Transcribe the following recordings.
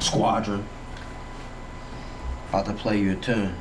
Squadron. About to play you a tune.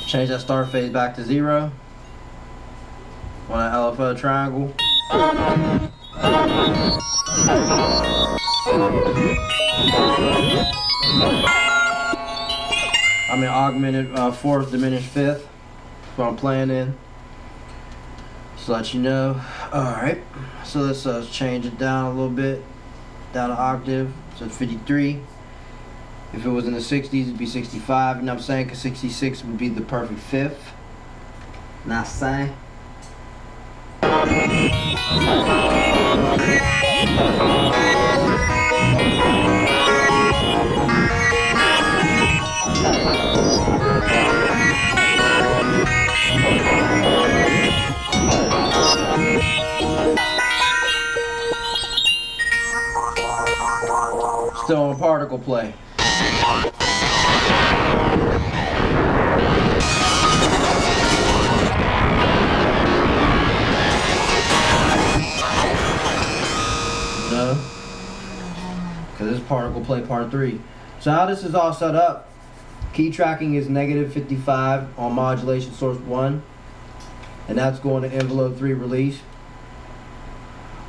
Change that star phase back to 0 on that LFO triangle. I'm in augmented fourth, diminished fifth. That's what I'm playing in. Just to let you know. Alright, so let's change it down a little bit. Down an octave, so 53. If it was in the 60s, it'd be 65. You know what I'm saying? Because 66 would be the perfect fifth. Not saying. Still on particle play. No, because this is particle play part 3. So how this is all set up, key tracking is -55 on modulation source 1, and that's going to envelope 3 release.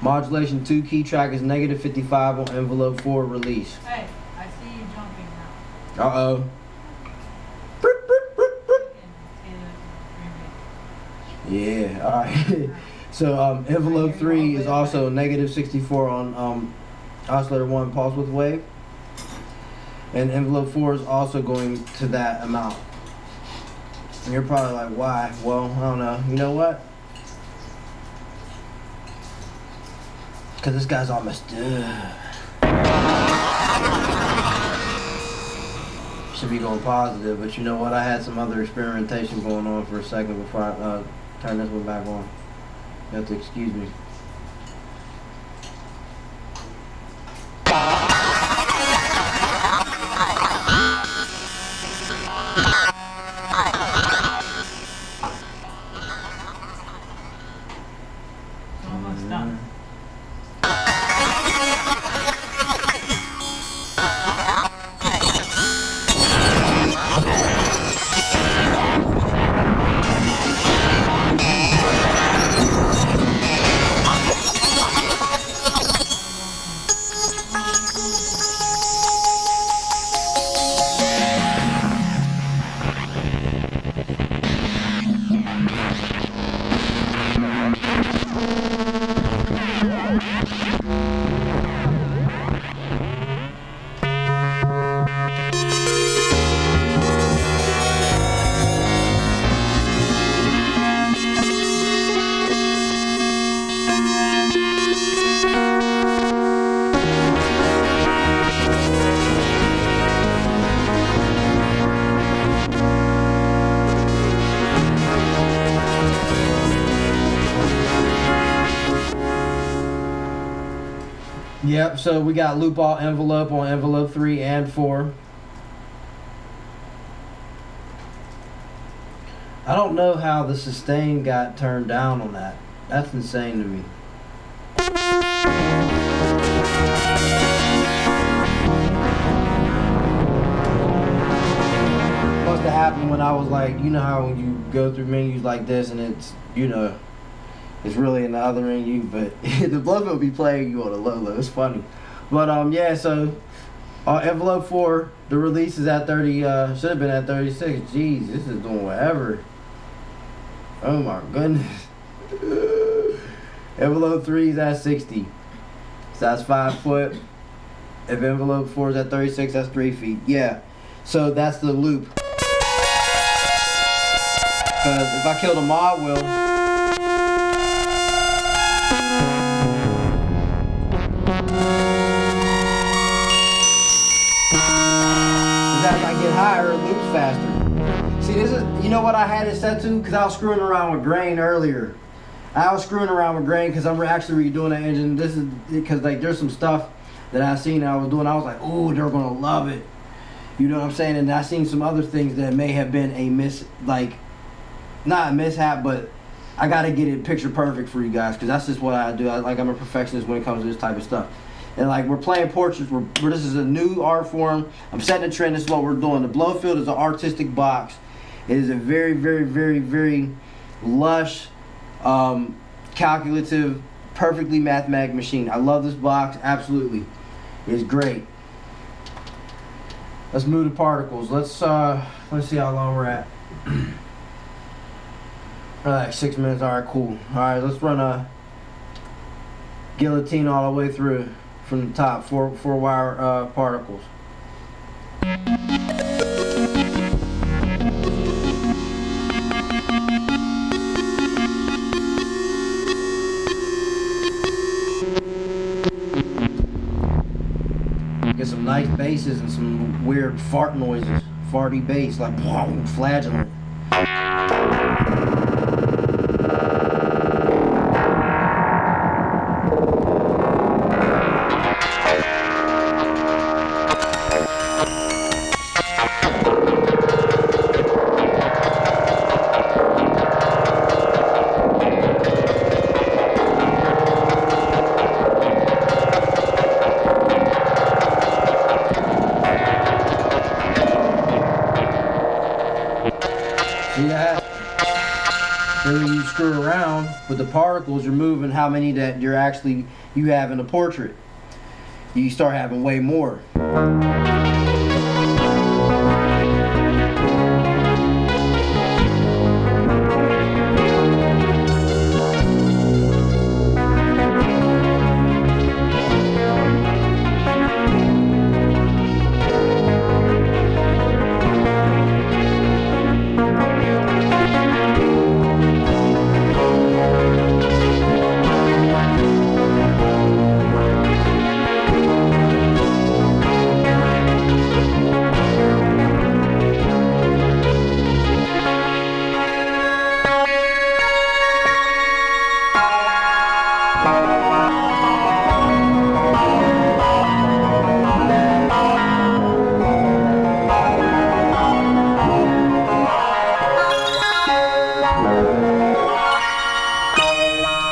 Modulation 2 key track is -55 on envelope 4 release. Hey, I see you jumping now. Uh-oh. Yeah, alright. So envelope 3 is also -64 on oscillator 1 pulse width wave. And envelope 4 is also going to that amount. And you're probably like, why? Well, I don't know. You know what? Because this guy's all messed up. Should be going positive, but you know what? I had some other experimentation going on for a second before I turn this one back on. You have to excuse me. It's almost done. Yep, so we got loop all envelope on envelope 3 and 4. I don't know how the sustain got turned down on that. That's insane to me. Must have happened when I was like, you know how when you go through menus like this and it's, you know, it's really in the other menu, but the Blofeld be playing you on a low. It's funny. But yeah, so envelope 4, the release is at 30, should have been at 36. Jeez, this is doing whatever. Oh my goodness. Envelope 3 is at 60. So that's 5 foot. If envelope 4 is at 36, that's 3 feet. Yeah. So that's the loop. Because if I killed a mod wheel, as I get higher, it loops faster. See, this is, you know what I had it set to? Because I was screwing around with grain earlier. I was screwing around with grain because I'm actually redoing that engine. This is because like there's some stuff that I seen that I was doing. I was like, oh, they're gonna love it. You know what I'm saying? And I seen some other things that may have been a not a mishap, but I gotta get it picture perfect for you guys because that's just what I do. I'm a perfectionist when it comes to this type of stuff. And like we're playing portraits. This is a new art form. I'm setting a trend. This is what we're doing. The Blofeld is an artistic box. It is a very, very, very, very lush, calculative, perfectly mathematic machine. I love this box. Absolutely, it's great. Let's move to particles. Let's see how long we're at. Alright, 6 minutes. All right, cool. All right, let's run a guillotine all the way through from the top. Four wire particles. Get some nice basses and some weird fart noises. Farty bass, like flagellant. See that? Then when you screw around with the particles, you're moving how many that you have in a portrait. You start having way more.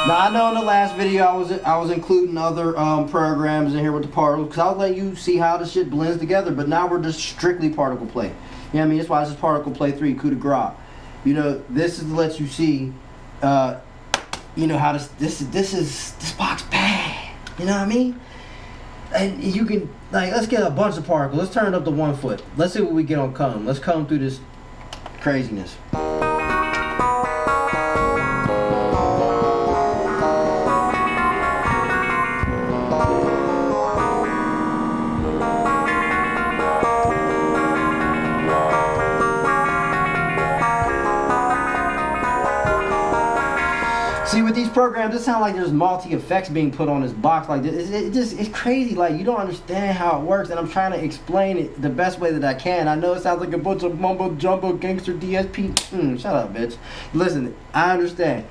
Now I know in the last video I was including other programs in here with the particles because I was letting you see how this shit blends together, but now we're just strictly particle play. You know what I mean? That's why this is particle play 3 coup de grace. You know, this is to let you see you know how this box bad. You know what I mean? And you can let's get a bunch of particles. Let's turn it up to 1 foot. Let's see what we get on comb. Let's comb through this craziness. See, with these programs, it sounds like there's multi-effects being put on this box. Like it's crazy. Like you don't understand how it works, and I'm trying to explain it the best way that I can. I know it sounds like a bunch of mumbo jumbo gangster DSP. Shut up, bitch. Listen, I understand.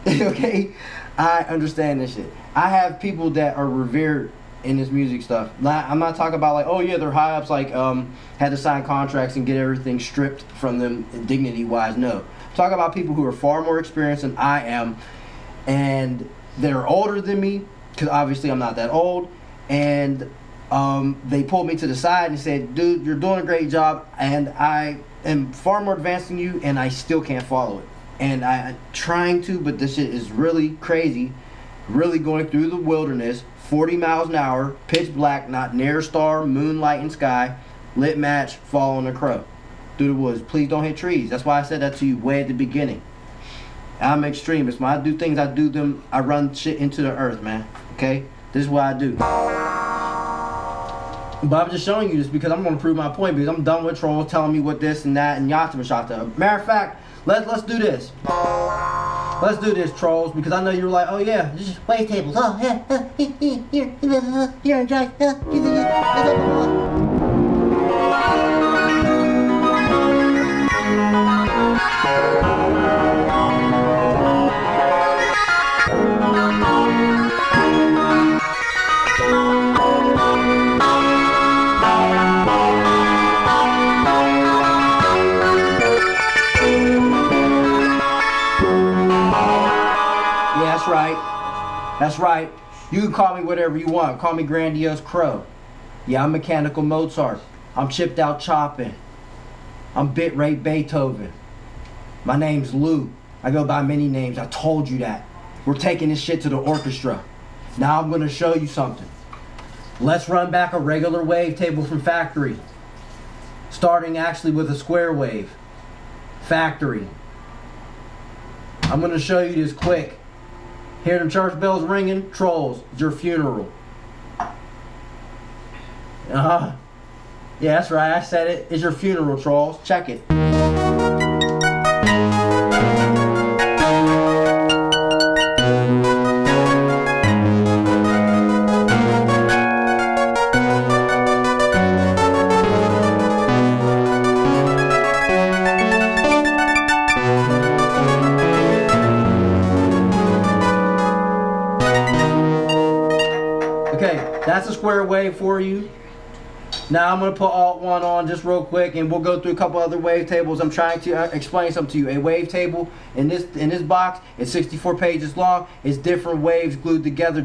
Okay, I understand this shit. I have people that are revered in this music stuff. I'm not talking about like, oh yeah, they're high ups, like had to sign contracts and get everything stripped from them dignity wise. No, I'm talking about people who are far more experienced than I am, and they're older than me, because obviously I'm not that old, and they pulled me to the side and said, dude, you're doing a great job, and I am far more advanced than you, and I still can't follow it. And I'm trying to, but this shit is really crazy, really going through the wilderness, 40 miles an hour, pitch black, not near star, moonlight and sky, lit match, following a crow through the woods. Please don't hit trees. That's why I said that to you way at the beginning. I'm an extremist. When I do things, I run shit into the earth, man. Okay? This is what I do. But I'm just showing you this because I'm gonna prove my point, because I'm done with trolls telling me what this and that and yata mashata. Matter of fact, let's do this. Let's do this, trolls, because I know you're like, oh yeah, just wavetables. Oh yeah, here, Jack. That's right. You can call me whatever you want. Call me Grandiose Crow. Yeah, I'm Mechanical Mozart. I'm Chipped Out Chopping. I'm Bitrate Beethoven. My name's Lou. I go by many names. I told you that. We're taking this shit to the orchestra. Now I'm going to show you something. Let's run back a regular wavetable from factory. Starting actually with a square wave. Factory. I'm going to show you this quick. Hear them church bells ringing? Trolls, it's your funeral. Yeah, that's right, I said it. It's your funeral, trolls. Check it. Okay, that's a square wave for you. Now I'm going to put Alt 1 on just real quick, and we'll go through a couple other wavetables. I'm trying to explain something to you. A wavetable in this box is 64 pages long. It's different waves glued together,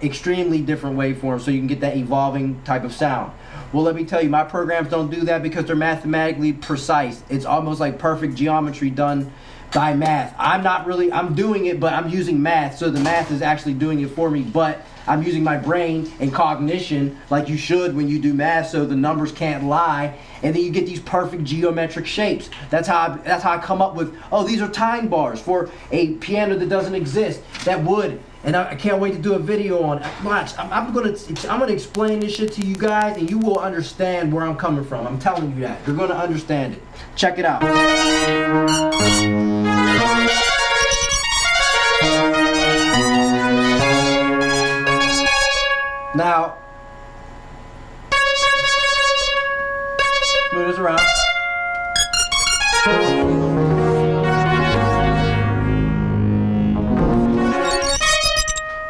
extremely different waveforms, so you can get that evolving type of sound. Well, let me tell you, my programs don't do that because they're mathematically precise. It's almost like perfect geometry done by math. I'm doing it, but I'm using math, so the math is actually doing it for me, but I'm using my brain and cognition like you should when you do math, so the numbers can't lie, and then you get these perfect geometric shapes. That's how I come up with, oh, these are time bars for a piano that doesn't exist, that would. And I can't wait to do a video on it. Watch, I'm gonna explain this shit to you guys, and you will understand where I'm coming from. I'm telling you that. You're gonna understand it. Check it out. Now, move this around.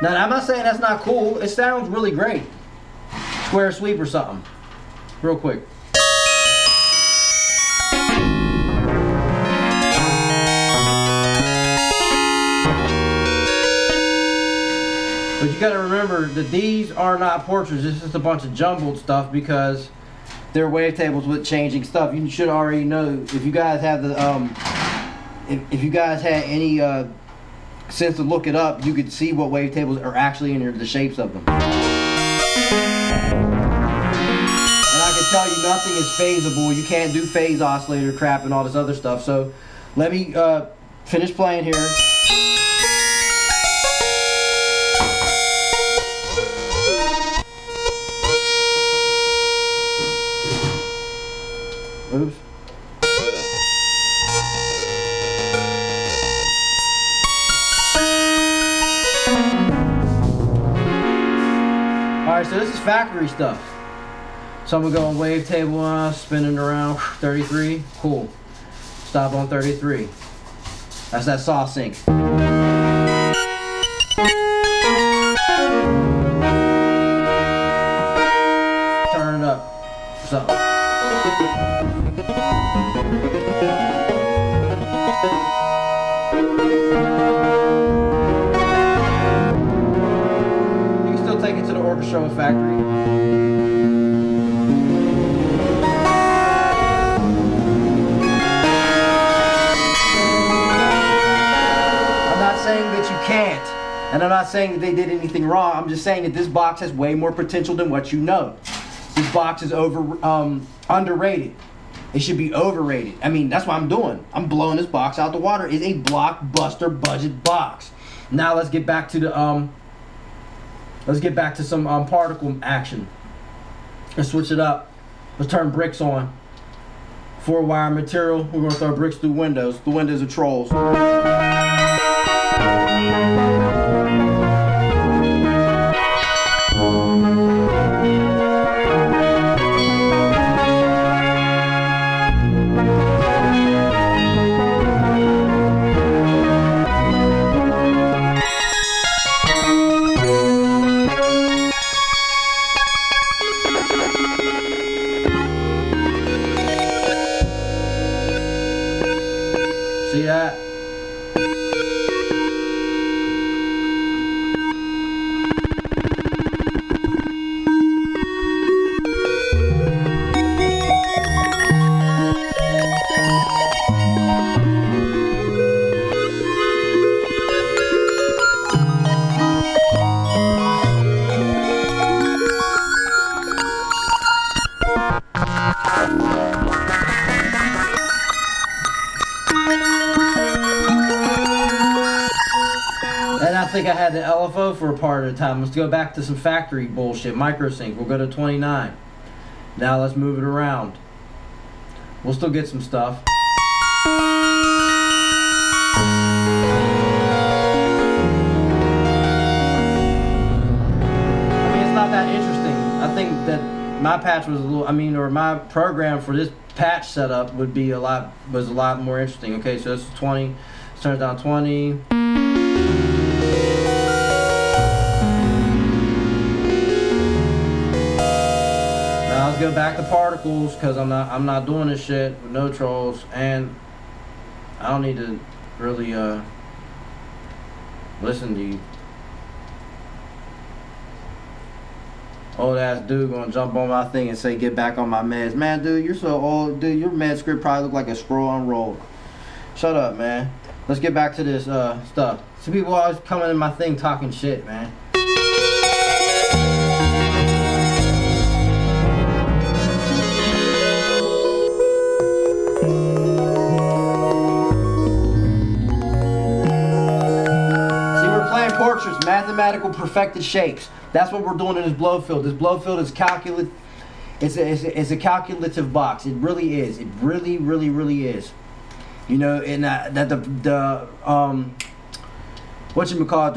Now, I'm not saying that's not cool. It sounds really great. Square sweep or something. Real quick. But you gotta remember that these are not portraits. This is a bunch of jumbled stuff because they're wavetables with changing stuff. You should already know, if you guys have the if you guys had any sense to look it up, you could see what wavetables are actually in the shapes of them. And I can tell you, nothing is phaseable. You can't do phase oscillator crap and all this other stuff. So let me finish playing here. Oops. Alright, so this is factory stuff. So I'm gonna go on wavetable, spinning around 33. Cool. Stop on 33. That's that saw sync. Turn it up. So. You can still take it to the orchestra factory. I'm not saying that you can't, and I'm not saying that they did anything wrong. I'm just saying that this box has way more potential than what you know. This box is underrated. It should be overrated. I mean, that's what I'm doing. I'm blowing this box out the water. It's a blockbuster budget box. Now let's get back to the some particle action. Let's switch it up. Let's turn bricks on. 4-wire material. We're gonna throw bricks through windows. The windows are trolls. See that? And I think I had the LFO for a part of the time. Let's go back to some factory bullshit. Microsync. We'll go to 29. Now let's move it around. We'll still get some stuff. I mean, it's not that interesting. I think that my patch was a little, or my program for this patch setup was a lot more interesting. Okay, so this is 20. Let's turn it down 20. Let's go back to particles, because I'm not doing this shit with no trolls, and I don't need to really listen to you. Old ass dude gonna jump on my thing and say get back on my meds. Man, dude, you're so old. Dude, your med script probably look like a scroll unrolled. Shut up, man. Let's get back to this stuff. See, people always coming in my thing talking shit, man. Portraits, mathematical perfected shapes. That's what we're doing in this Blofeld. This Blofeld is it's a calculative box. It really is. It really, really, really is. You know, and that the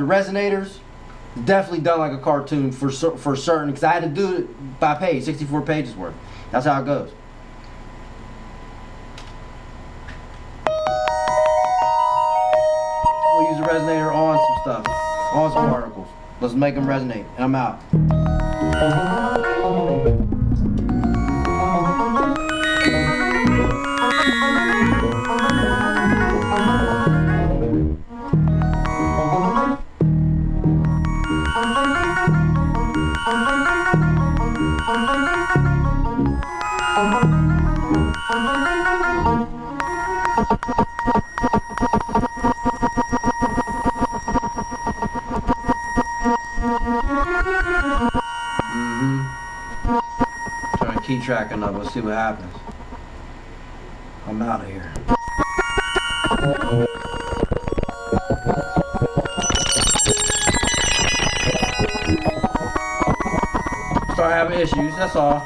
resonators, definitely done like a cartoon for certain. Because I had to do it by page, 64 pages worth. That's how it goes. We'll use the resonator on some stuff. On some particles. Let's make them resonate. And I'm out. Trying to keep tracking of it. Let's see what happens. I'm out of here. Start having issues, that's all.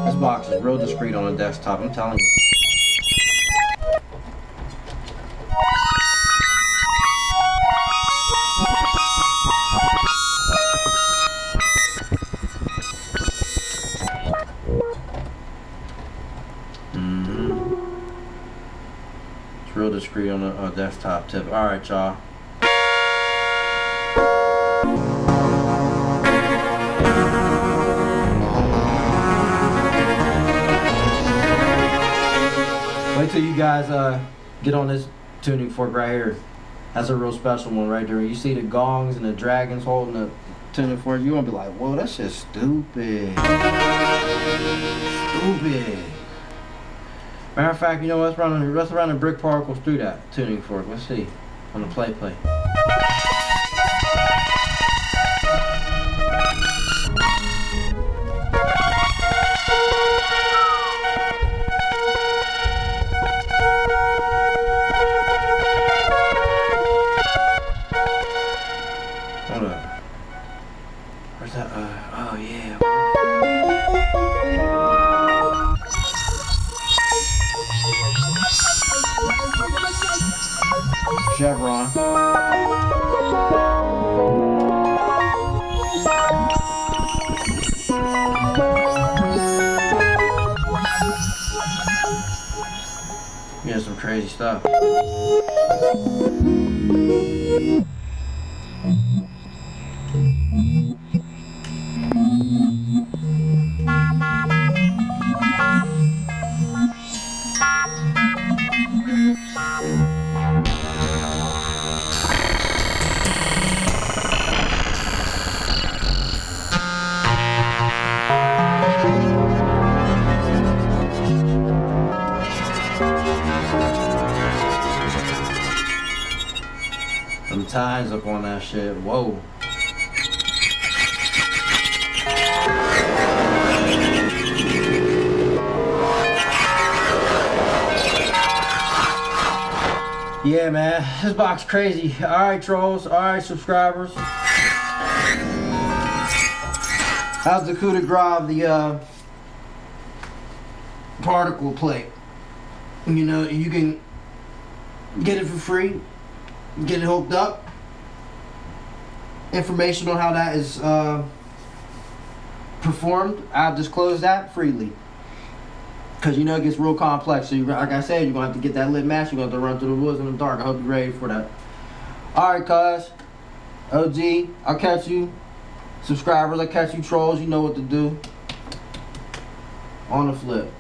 This box is real discreet on the desktop, I'm telling you. It's real discreet on the desktop tip. Alright, y'all. Wait till you guys get on this tuning fork right here. That's a real special one right there. You see the gongs and the dragons holding the tuning fork, you're gonna be like, whoa, that's just stupid. Stupid. Matter of fact, you know what? Let's run the brick particles through that tuning fork. Let's see. On the play. chevron. Yeah, some crazy stuff. Some tines up on that shit. Whoa. Yeah, man, this box crazy. Alright, trolls. Alright, subscribers. How's the coup de grace of the particle plate? You know, you can get it for free, get it hooked up. Information on how that is performed, I'll disclose that freely. Because you know it gets real complex. So, like I said, you're going to have to get that lit match. You're going to have to run through the woods in the dark. I hope you're ready for that. Alright, cuz. OG, I'll catch you. Subscribers, I'll catch you. Trolls, you know what to do. On the flip.